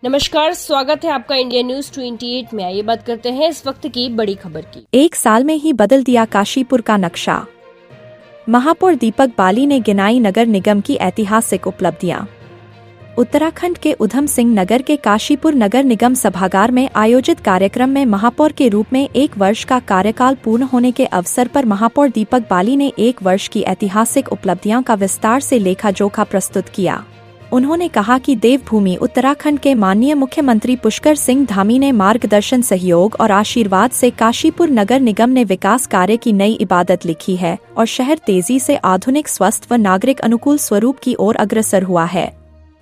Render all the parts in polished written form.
नमस्कार, स्वागत है आपका इंडिया न्यूज 28 में। आइए बात करते हैं इस वक्त की बड़ी खबर की। एक साल में ही बदल दिया काशीपुर का नक्शा। महापौर दीपक बाली ने गिनाई नगर निगम की ऐतिहासिक उपलब्धियां। उत्तराखंड के उधम सिंह नगर के काशीपुर नगर निगम सभागार में आयोजित कार्यक्रम में महापौर के रूप में 1 वर्ष का कार्यकाल पूर्ण होने के अवसर पर महापौर दीपक बाली ने 1 वर्ष की ऐतिहासिक उपलब्धियां का विस्तार से लेखा जोखा प्रस्तुत किया। उन्होंने कहा कि देवभूमि उत्तराखंड के माननीय मुख्यमंत्री पुष्कर सिंह धामी ने मार्गदर्शन, सहयोग और आशीर्वाद से काशीपुर नगर निगम ने विकास कार्य की नई इबादत लिखी है और शहर तेजी से आधुनिक, स्वस्थ व नागरिक अनुकूल स्वरूप की ओर अग्रसर हुआ है।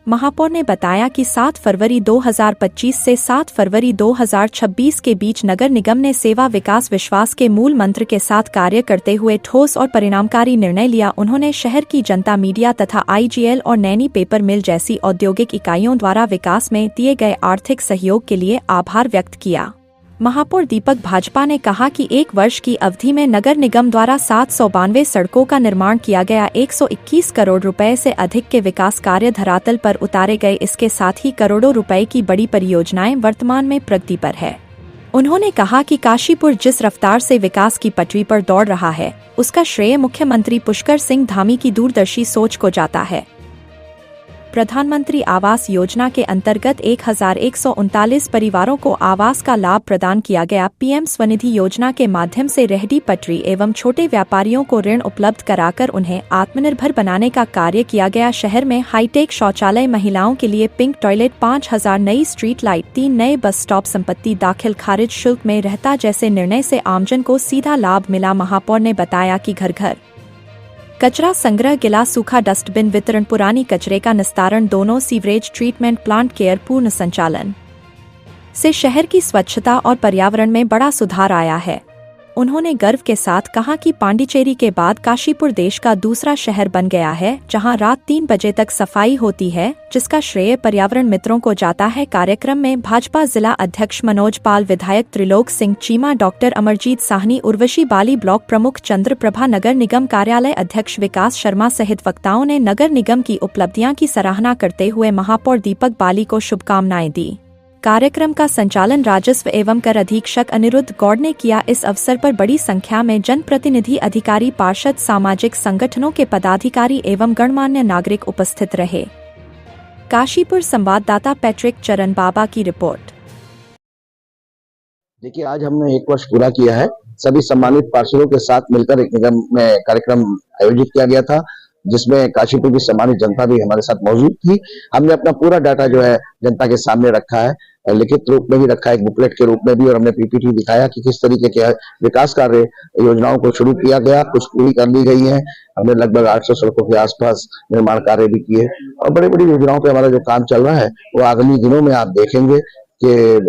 महापौर ने बताया कि 7 फरवरी 2025 से 7 फरवरी 2026 के बीच नगर निगम ने सेवा, विकास, विश्वास के मूल मंत्र के साथ कार्य करते हुए ठोस और परिणामकारी निर्णय लिया। उन्होंने शहर की जनता, मीडिया तथा IGL और नैनी पेपर मिल जैसी औद्योगिक इकाइयों द्वारा विकास में दिए गए आर्थिक सहयोग के लिए आभार व्यक्त किया। महापौर दीपक भाजपा ने कहा कि 1 वर्ष की अवधि में नगर निगम द्वारा 792 सड़कों का निर्माण किया गया, 121 करोड़ रुपए से अधिक के विकास कार्य धरातल पर उतारे गए। इसके साथ ही करोड़ों रुपए की बड़ी परियोजनाएं वर्तमान में प्रगति पर है। उन्होंने कहा कि काशीपुर जिस रफ्तार से विकास की पटरी पर दौड़ रहा है, उसका श्रेय मुख्यमंत्री पुष्कर सिंह धामी की दूरदर्शी सोच को जाता है। प्रधानमंत्री आवास योजना के अंतर्गत 1139 परिवारों को आवास का लाभ प्रदान किया गया। PM स्वनिधि योजना के माध्यम से रेहड़ी पटरी एवं छोटे व्यापारियों को ऋण उपलब्ध कराकर उन्हें आत्मनिर्भर बनाने का कार्य किया गया। शहर में हाईटेक शौचालय, महिलाओं के लिए पिंक टॉयलेट, 5000 नई स्ट्रीट लाइट, 3 नए बस स्टॉप, संपत्ति दाखिल खारिज शुल्क में रहता जैसे निर्णय से आमजन को सीधा लाभ मिला। महापौर ने बताया कि घर घर कचरा संग्रह, गिला सूखा डस्टबिन वितरण, पुरानी कचरे का निस्तारण, दोनों सीवरेज ट्रीटमेंट प्लांट केयर पूर्ण संचालन से शहर की स्वच्छता और पर्यावरण में बड़ा सुधार आया है। उन्होंने गर्व के साथ कहा कि पांडिचेरी के बाद काशीपुर देश का दूसरा शहर बन गया है जहां रात 3 बजे तक सफाई होती है, जिसका श्रेय पर्यावरण मित्रों को जाता है। कार्यक्रम में भाजपा जिला अध्यक्ष मनोज पाल, विधायक त्रिलोक सिंह चीमा, डॉक्टर अमरजीत साहनी, उर्वशी बाली, ब्लॉक प्रमुख चंद्रप्रभा, नगर निगम कार्यालय अध्यक्ष विकास शर्मा सहित वक्ताओं ने नगर निगम की उपलब्धियां की सराहना करते हुए महापौर दीपक बाली को शुभकामनाएं दी। कार्यक्रम का संचालन राजस्व एवं कर अधीक्षक अनिरुद्ध गौड़ ने किया। इस अवसर पर बड़ी संख्या में जनप्रतिनिधि, अधिकारी, पार्षद, सामाजिक संगठनों के पदाधिकारी एवं गणमान्य नागरिक उपस्थित रहे। काशीपुर संवाददाता पैट्रिक चरण बाबा की रिपोर्ट। देखिए, आज हमने 1 वर्ष पूरा किया है। सभी सम्मानित पार्षदों के साथ मिलकर एक निगम में कार्यक्रम आयोजित किया गया था, जिसमें काशीपुर की सम्मानित जनता भी हमारे साथ मौजूद थी। हमने अपना पूरा डाटा जो है जनता के सामने रखा है, लिखित रूप में भी रखा है, एक बुकलेट के रूप में भी, और हमने PPT दिखाया कि किस तरीके के विकास कार्य योजनाओं को शुरू किया गया, कुछ पूरी कर ली गई है। हमने लगभग 800 सड़कों के आसपास निर्माण कार्य भी किए और बड़ी बड़ी योजनाओं पे हमारा जो काम चल रहा है वो आगामी दिनों में आप देखेंगे कि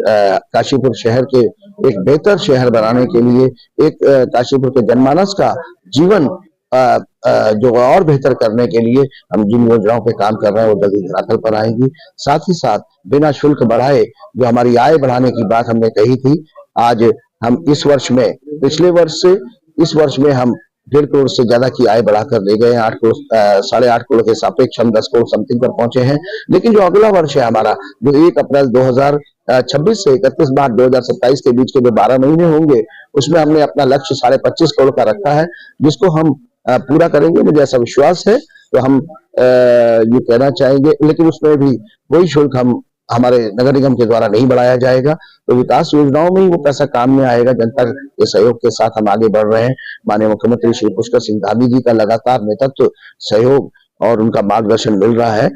काशीपुर शहर के एक बेहतर शहर बनाने के लिए, एक काशीपुर के जनमानस का जीवन जो और बेहतर करने के लिए हम जिन योजनाओं पे काम कर रहे हैं वो जल्दी धरातल पर आएंगी। साथ ही साथ बिना शुल्क बढ़ाए जो हमारी आय बढ़ाने की बात हमने कही थी, आज हम इस वर्ष में, पिछले वर्ष से इस वर्ष में हम 1.5 करोड़ से ज्यादा की आय बढ़ाकर ले गए हैं। 8 करोड़ 8.5 करोड़ के सापेक्ष हम 10 करोड़ समथिंग पर पहुंचे हैं। लेकिन जो अगला वर्ष है हमारा, जो 1 अप्रैल 2026 से 31 मार्च 2027 के बीच के जो 12 महीने होंगे, उसमें हमने अपना लक्ष्य 25.5 करोड़ का रखा है, जिसको हम पूरा करेंगे। मुझे ऐसा विश्वास है। तो हम ये कहना चाहेंगे, लेकिन उसमें भी कोई शुल्क हमारे नगर निगम के द्वारा नहीं बढ़ाया जाएगा। तो विकास योजनाओं में ही वो पैसा काम में आएगा। जनता के सहयोग के साथ हम आगे बढ़ रहे हैं। माननीय मुख्यमंत्री श्री पुष्कर सिंह धामी जी का लगातार नेतृत्व, सहयोग और उनका मार्गदर्शन मिल रहा है,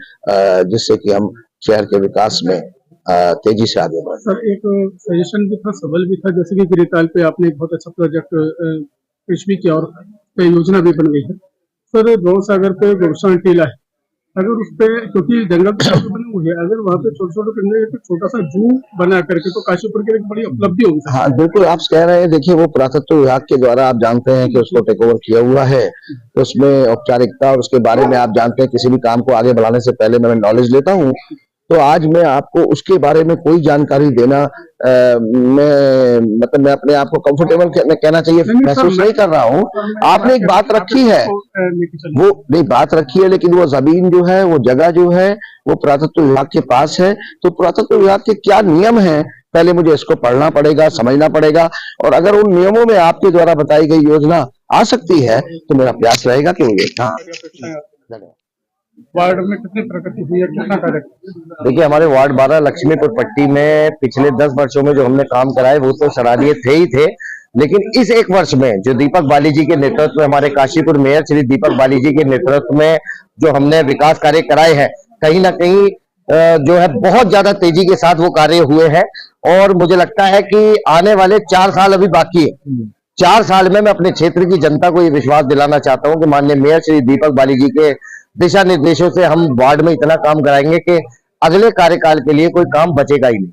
जिससे कि हम शहर के विकास में तेजी से आगे बढ़। सर, एक सजेशन भी था, सवाल भी था, जैसे कि गिरिताल पे आपने एक बहुत अच्छा प्रोजेक्ट पेश भी किया और योजना भी बन गई है। सर, गौ सागर पे गोरसान टीला है, अगर उस पे, क्योंकि जंगल बने हुए हैं, अगर वहाँ पे छोटे-छोटे पिंजरे पे छोटा सा जू बना करके, तो काशीपुर के लिए एक बड़ी उपलब्धि होगी। हाँ, बिल्कुल आप कह रहे हैं। देखिए, वो पुरातत्व विभाग के द्वारा आप जानते हैं कि उसको टेक ओवर किया हुआ है। तो उसमें औपचारिकता और उसके बारे में आप जानते हैं, किसी भी काम को आगे बढ़ाने से पहले मैं नॉलेज लेता हूँ तो आज मैं आपको उसके बारे में कोई जानकारी देना मैं अपने आप को कंफर्टेबल कहना चाहिए महसूस नहीं कर रहा हूँ। आपने एक बात रखी है, वो नहीं बात रखी है, लेकिन वो जमीन जो है, वो जगह जो है, वो पुरातत्व विभाग के पास है। तो पुरातत्व विभाग के क्या नियम है, पहले मुझे इसको पढ़ना पड़ेगा, समझना पड़ेगा, और अगर उन नियमों में आपके द्वारा बताई गई योजना आ सकती है तो मेरा प्रयास रहेगा कि वो योजना। वार्ड में कितनी प्रगति हुई है, कितना कार्य? देखिए, हमारे वार्ड 12 लक्ष्मीपुर पट्टी में पिछले 10 वर्षों में जो हमने काम कराए वो तो सराहनीय थे ही थे, लेकिन इस एक वर्ष में जो दीपक बाली जी के नेतृत्व में, हमारे काशीपुर मेयर श्री दीपक बाली जी के नेतृत्व में जो हमने विकास कार्य कराए हैं, कहीं ना कहीं जो है बहुत ज्यादा तेजी के साथ वो कार्य हुए हैं। और मुझे लगता है कि आने वाले 4 साल अभी बाकी है। 4 साल में मैं अपने क्षेत्र की जनता को ये विश्वास दिलाना चाहता हूँ कि माननीय मेयर श्री दीपक बाली जी के दिशा निर्देशों से हम वार्ड में इतना काम कराएंगे कि अगले कार्यकाल के लिए कोई काम बचेगा ही नहीं।